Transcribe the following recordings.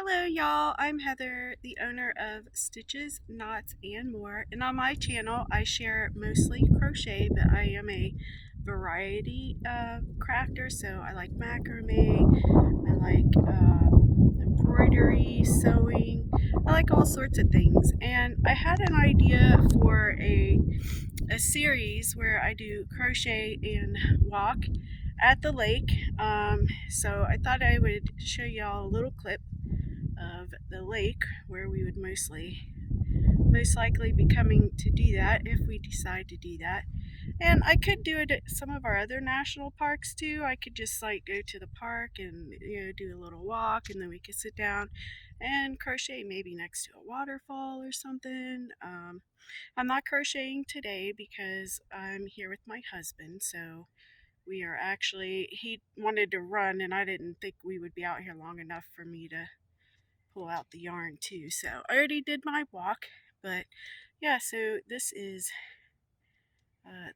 Hello, y'all. I'm Heather, the owner of Stitches, Knots, and More. And on my channel, I share mostly crochet, but I am a variety crafter. So I like macrame, I like embroidery, sewing, I like all sorts of things. And I had an idea for a series where I do crochet and walk at the lake. So I thought I would show y'all a little clip of the lake where we would most likely be coming to do that if we decide to do that. And I could do it at some of our other national parks too. I could just like go to the park and do a little walk, and then we could sit down and crochet maybe next to a waterfall or something. I'm not crocheting today because I'm here with my husband, so we are actually, he wanted to run and I didn't think we would be out here long enough for me to pull out the yarn too. So I already did my walk, but yeah, so this is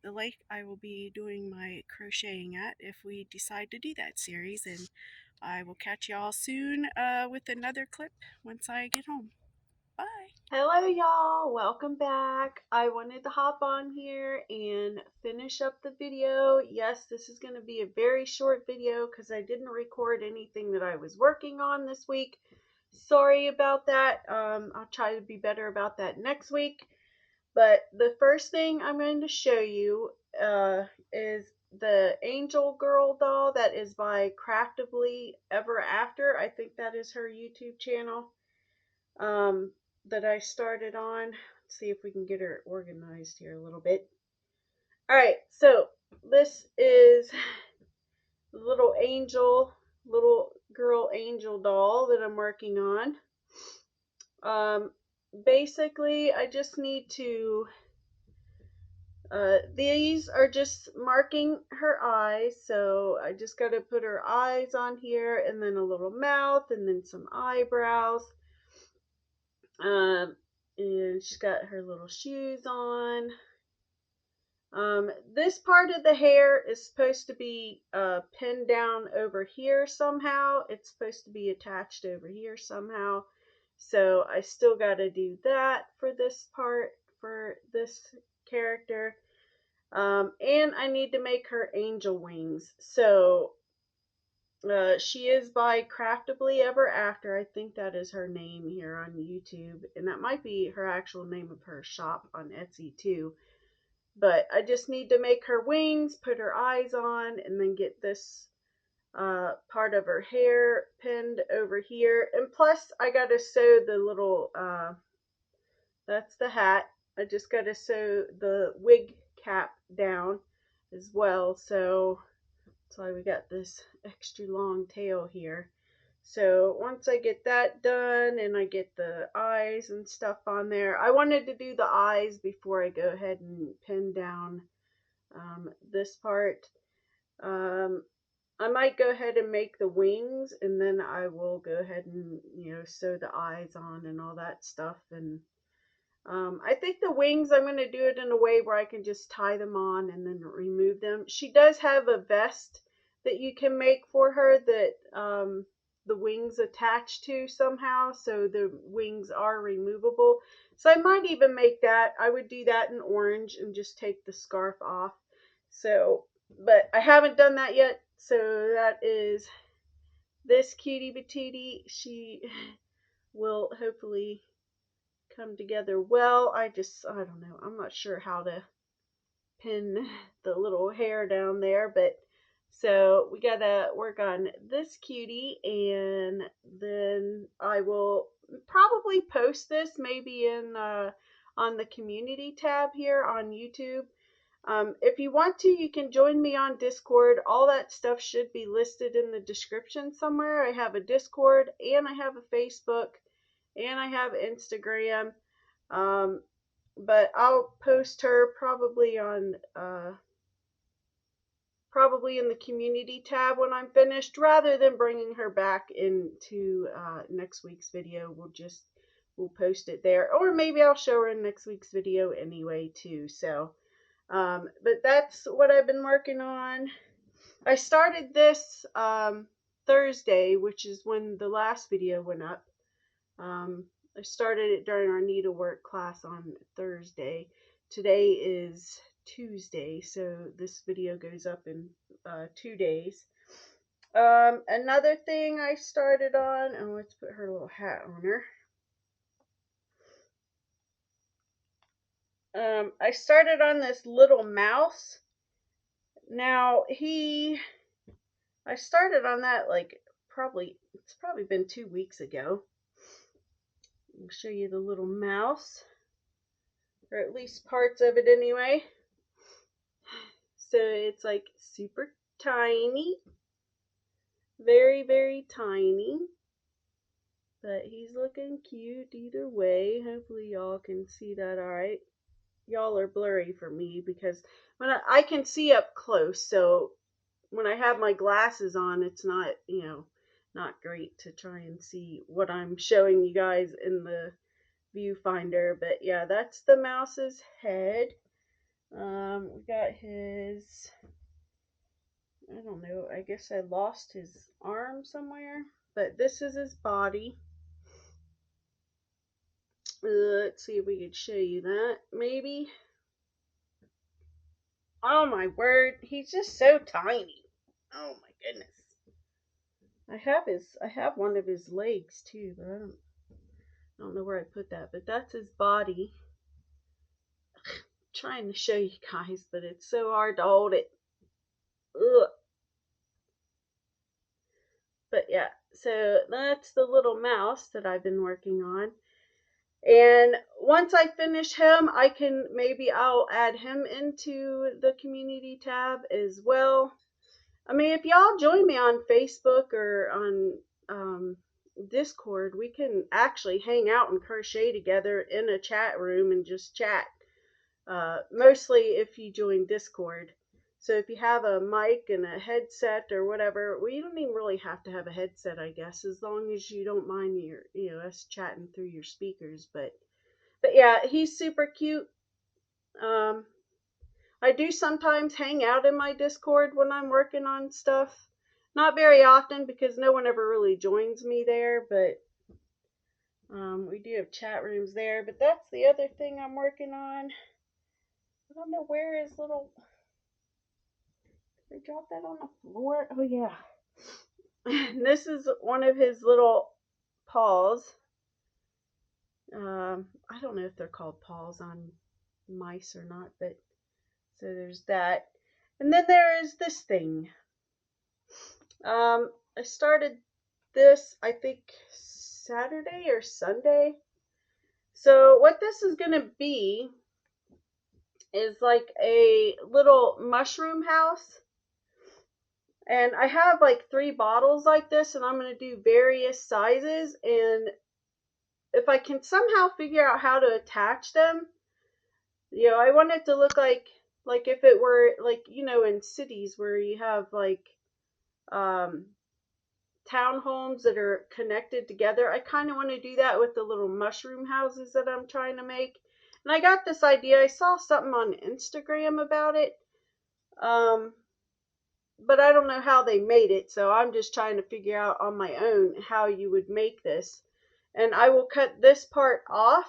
the lake I will be doing my crocheting at if we decide to do that series. And I will catch y'all soon with another clip once I get home. Bye. Hello y'all, welcome back. I wanted to hop on here and finish up the video. Yes, this is going to be a very short video because I didn't record anything that I was working on this week. Sorry about that. I'll try to be better about that next week. But the first thing I'm going to show you is the Angel Girl doll that is by Craftably Ever After. I think that is her YouTube channel. That I started on. Let's see if we can get her organized here a little bit. Alright, so this is the little girl angel doll that I'm working on. Basically, I just need to, these are just marking her eyes, so I just got to put her eyes on here, and then a little mouth, and then some eyebrows. Um, and she's got her little shoes on. This part of the hair is supposed to be pinned down over here somehow. It's supposed to be attached over here somehow. So I still got to do that for this part, for this character. And I need to make her angel wings. So she is by Craftably Ever After. I think that is her name here on YouTube. And that might be her actual name of her shop on Etsy too. But I just need to make her wings, put her eyes on, and then get this part of her hair pinned over here. And plus, I got to sew the little, that's the hat. I just got to sew the wig cap down as well. So that's why we got this extra long tail here. So once I get that done and I get the eyes and stuff on there, I wanted to do the eyes before I go ahead and pin down this part. I might go ahead and make the wings, and then I will go ahead and sew the eyes on and all that stuff. And I think the wings, I'm going to do it in a way where I can just tie them on and then remove them. She does have a vest that you can make for her that the wings attach to somehow, so the wings are removable. So I might even make that. I would do that in orange and just take the scarf off. So, but I haven't done that yet. So that is this cutie patootie. She will hopefully come together well. I don't know. I'm not sure how to pin the little hair down there, but so we gotta work on this cutie, and then I will probably post this maybe in on the community tab here on YouTube. If you want to, you can join me on Discord. All that stuff should be listed in the description somewhere. I have a Discord, and I have a Facebook, and I have Instagram. Um, but I'll post her probably on probably in the community tab when I'm finished, rather than bringing her back into next week's video. We'll post it there, or maybe I'll show her in next week's video anyway too. So, but that's what I've been working on. I started this Thursday, which is when the last video went up. Um, I started it during our needlework class on Thursday. Today is Tuesday, so this video goes up in 2 days. Another thing I started on, and let's put her little hat on her. I started on this little mouse. Now I started on that like it's probably been 2 weeks ago. I'll show you the little mouse, or at least parts of it anyway. So it's like super tiny, very, very tiny, but he's looking cute either way. Hopefully y'all can see that all right. Y'all are blurry for me because when I can see up close, so when I have my glasses on, it's not, not great to try and see what I'm showing you guys in the viewfinder. But yeah, that's the mouse's head. We got his, I don't know, I guess I lost his arm somewhere, but this is his body. Let's see if we can show you that, maybe. Oh my word, he's just so tiny. Oh my goodness. I have one of his legs too, but I don't know where I put that, but that's his body. I'm trying to show you guys, but it's so hard to hold it. Ugh. But yeah, so that's the little mouse that I've been working on. And once I finish him, I'll add him into the community tab as well. I mean, if y'all join me on Facebook or on Discord, we can actually hang out and crochet together in a chat room and just chat. Mostly if you join Discord. So if you have a mic and a headset or whatever, well, you don't even really have to have a headset, I guess, as long as you don't mind us chatting through your speakers. But yeah, he's super cute. Um, I do sometimes hang out in my Discord when I'm working on stuff. Not very often because no one ever really joins me there, but we do have chat rooms there. But that's the other thing I'm working on. I don't know where his little. Did I drop that on the floor? Oh yeah. This is one of his little paws. I don't know if they're called paws on mice or not, but so there's that. And then there is this thing. I started this, I think, Saturday or Sunday. So what this is going to be is like a little mushroom house. And I have like 3 bottles like this, and I'm going to do various sizes. And if I can somehow figure out how to attach them, I want it to look like if it were like, in cities where you have like um townhomes that are connected together. I kind of want to do that with the little mushroom houses that I'm trying to make. And I got this idea. I saw something on Instagram about it. Um, but I don't know how they made it, so I'm just trying to figure out on my own how you would make this. And I will cut this part off,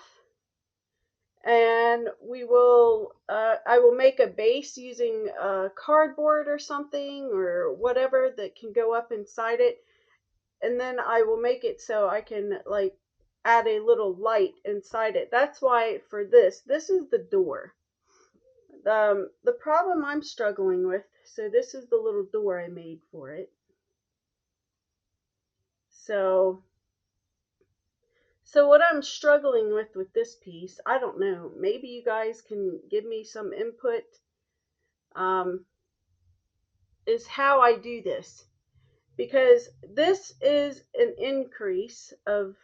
and I will make a base using cardboard or something or whatever that can go up inside it, and then I will make it so I can like add a little light inside it. That's why for this is the door. The problem I'm struggling with, so this is the little door I made for it. So what I'm struggling with this piece, I don't know. Maybe you guys can give me some input. Um, is how I do this, because this is an increase of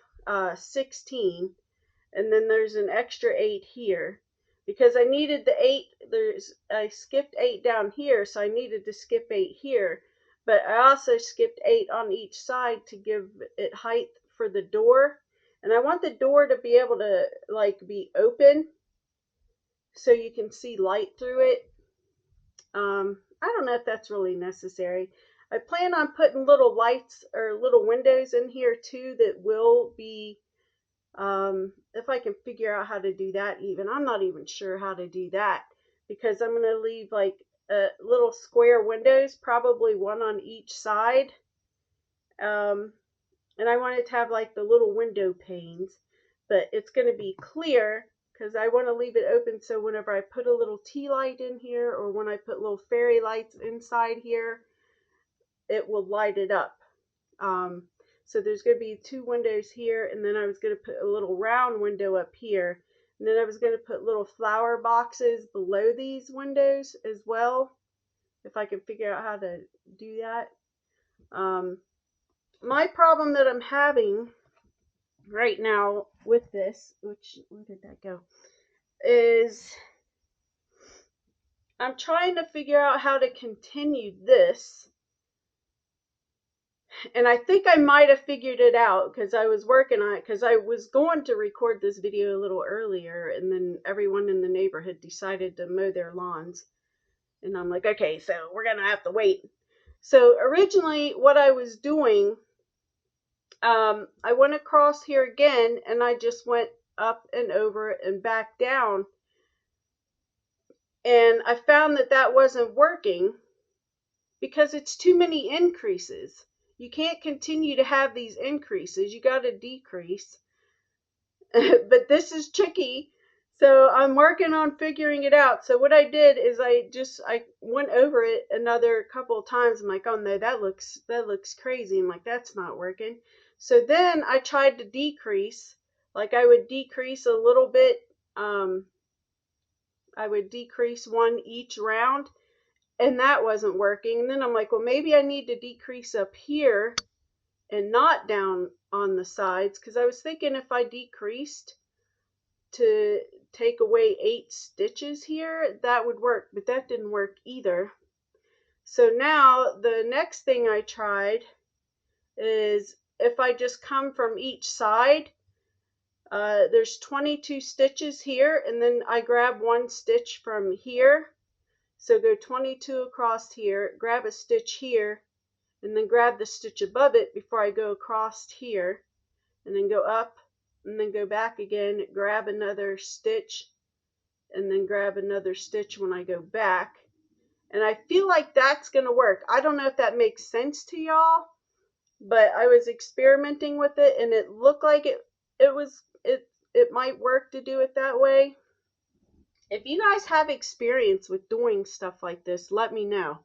16, and then there's an extra 8 here because I needed the 8. I skipped 8 down here, so I needed to skip 8 here, but I also skipped 8 on each side to give it height for the door. And I want the door to be able to like be open so you can see light through it. I don't know if that's really necessary. I plan on putting little lights or little windows in here too that will be If I can figure out how to do that, even I'm not even sure how to do that, because I'm going to leave like little square windows, probably one on each side. Um, and I want it to have like the little window panes, but it's going to be clear because I want to leave it open so whenever I put a little tea light in here or when I put little fairy lights inside here, it will light it up. Um, so there's going to be two windows here, and then I was going to put a little round window up here. And then I was going to put little flower boxes below these windows as well, if I can figure out how to do that. My problem that I'm having right now with this, which, where did that go, is I'm trying to figure out how to continue this. And I think I might have figured it out because I was working on it, because I was going to record this video a little earlier, and then everyone in the neighborhood decided to mow their lawns. And I'm like, okay, so we're going to have to wait. So originally what I was doing, I went across here again and I just went up and over and back down. And I found that that wasn't working because it's too many increases. You can't continue to have these increases. You got to decrease. But this is tricky. So I'm working on figuring it out. So what I did is I went over it another couple of times. I'm like, oh no, that looks crazy. I'm like, that's not working. So then I tried to decrease. Like I would decrease a little bit. I would decrease one each round, and that wasn't working. And then I'm like, well, maybe I need to decrease up here and not down on the sides, because I was thinking if I decreased to take away 8 stitches here, that would work, but that didn't work either. So now the next thing I tried is if I just come from each side, there's 22 stitches here, and then I grab one stitch from here. So go 22 across here, grab a stitch here, and then grab the stitch above it before I go across here, and then go up, and then go back again, grab another stitch, and then grab another stitch when I go back. And I feel like that's going to work. I don't know if that makes sense to y'all, but I was experimenting with it and it looked like it might work to do it that way. If you guys have experience with doing stuff like this, let me know.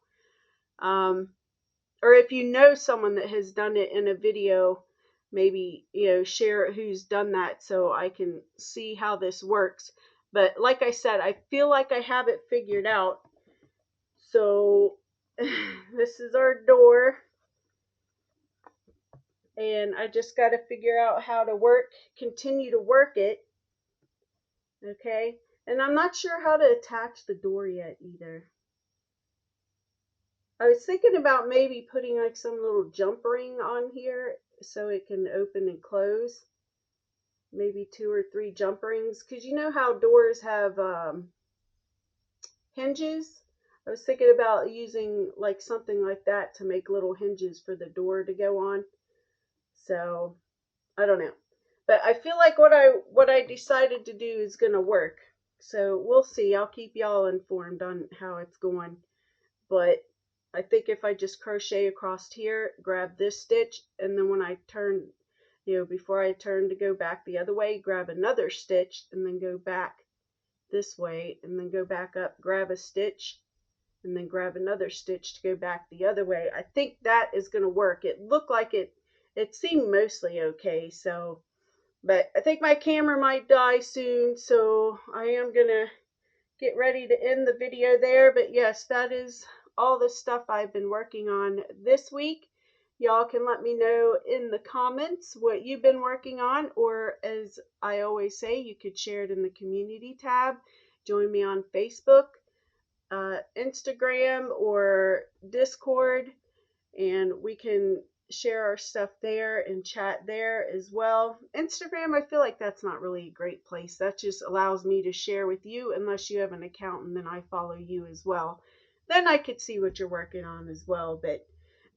Or if you know someone that has done it in a video, maybe share who's done that so I can see how this works. But like I said, I feel like I have it figured out. So this is our door, and I just got to figure out how to continue to work it. Okay, and I'm not sure how to attach the door yet either. I was thinking about maybe putting like some little jump ring on here so it can open and close. Maybe 2 or 3 jump rings, because you know how doors have hinges. I was thinking about using like something like that to make little hinges for the door to go on. So I don't know, but I feel like what I decided to do is gonna work. So we'll see. I'll keep y'all informed on how it's going. But I think if I just crochet across here, grab this stitch, and then when I turn, before I turn to go back the other way, grab another stitch, and then go back this way, and then go back up, grab a stitch, and then grab another stitch to go back the other way. I think that is going to work. It looked like it seemed mostly okay. So, but I think my camera might die soon, so I am going to get ready to end the video there. But yes, that is all the stuff I've been working on this week. Y'all can let me know in the comments what you've been working on, or as I always say, you could share it in the community tab. Join me on Facebook, Instagram, or Discord, and we can share our stuff there and chat there as well. Instagram, I feel like that's not really a great place. That just allows me to share with you unless you have an account and then I follow you as well. Then I could see what you're working on as well. But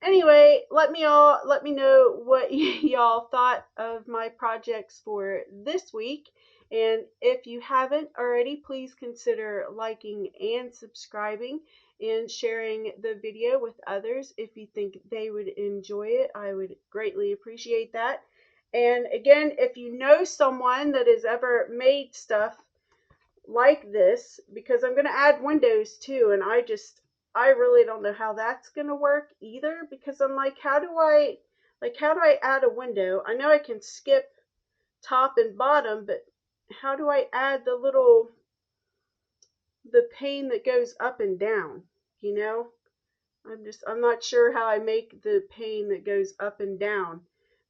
Anyway, let me know what y'all thought of my projects for this week. And if you haven't already, please consider liking and subscribing and sharing the video with others if you think they would enjoy it. I would greatly appreciate that. And again, if you know someone that has ever made stuff like this, because I'm going to add windows too, and I really don't know how that's going to work either, because I'm like, how do I add a window? I know I can skip top and bottom, but how do I add the pane that goes up and down, you know? I'm not sure how I make the pane that goes up and down.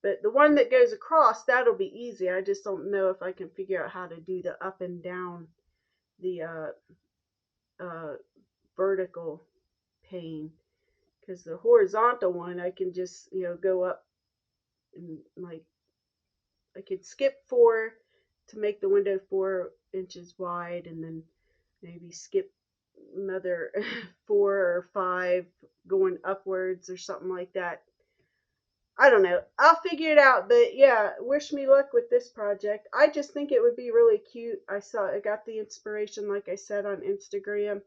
But the one that goes across, that'll be easy. I just don't know if I can figure out how to do the up and down, the uh, vertical pane, because the horizontal one I can just go up and like I could skip 4 to make the window 4 inches wide, and then maybe skip another 4 or 5 going upwards or something like that. I don't know. I'll figure it out, but yeah, wish me luck with this project. I just think it would be really cute. I got the inspiration, like I said, on Instagram.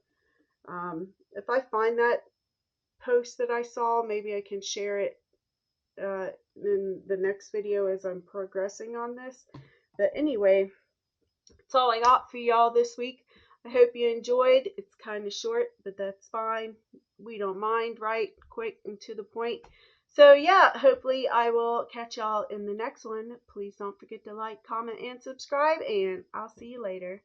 If I find that post that I saw, maybe I can share it in the next video as I'm progressing on this. But anyway, that's all I got for y'all this week. I hope you enjoyed. It's kind of short, but that's fine. We don't mind, right? Quick and to the point. So yeah, hopefully I will catch y'all in the next one. Please don't forget to like, comment, and subscribe, and I'll see you later.